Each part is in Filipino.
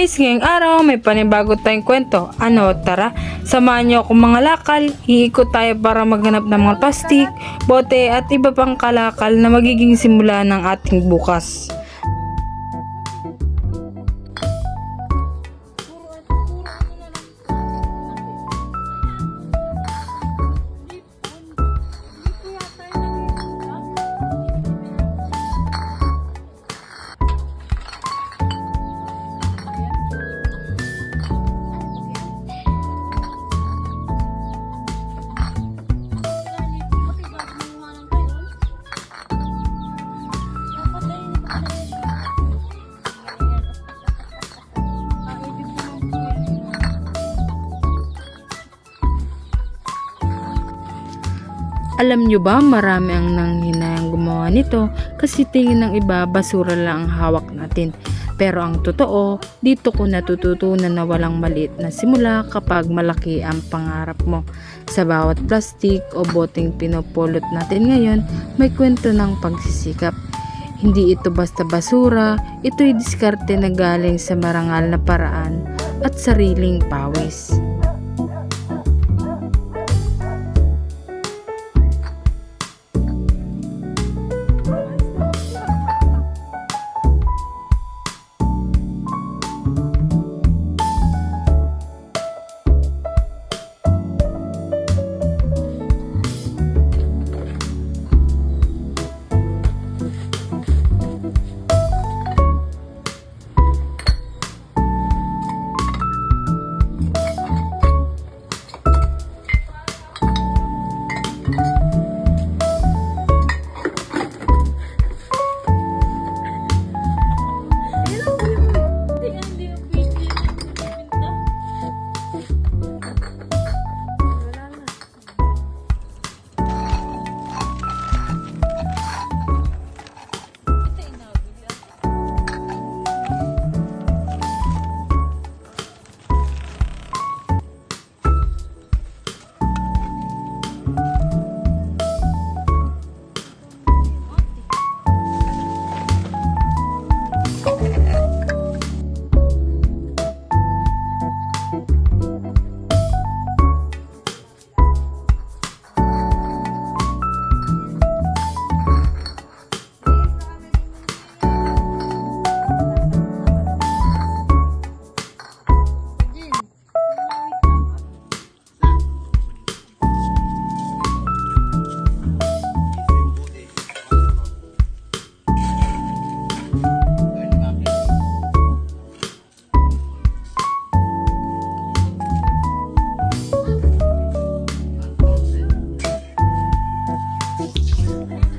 guys, ngayong araw may panibago tayong kwento. Ano, tara, samahan niyo ako mga lakal. Iikot tayo para maghanap ng mga plastik, bote at iba pang kalakal na magiging simula ng ating bukas. Alam nyo ba, marami ang nanghinayang gumawa nito kasi tingin ng iba basura lang ang hawak natin. Pero ang totoo, dito ko natututunan na walang maliit na simula kapag malaki ang pangarap mo. Sa bawat plastik o boteng pinupulot natin ngayon, may kwento ng pagsisikap. Hindi ito basta basura, ito'y diskarte na galing sa marangal na paraan at sariling pawis.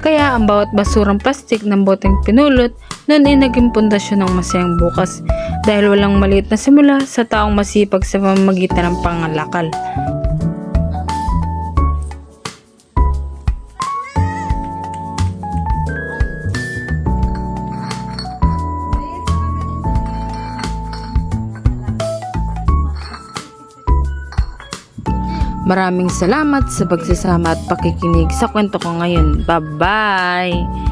Kaya ang bawat basurang plastik ng boteng pinulot noon ay naging pundasyon ng masayang bukas dahil walang maliit na simula sa taong masipag sa pamamagitan ng pangalakal. Maraming salamat sa pagsasama at pakikinig sa kwento ko ngayon. Bye-bye!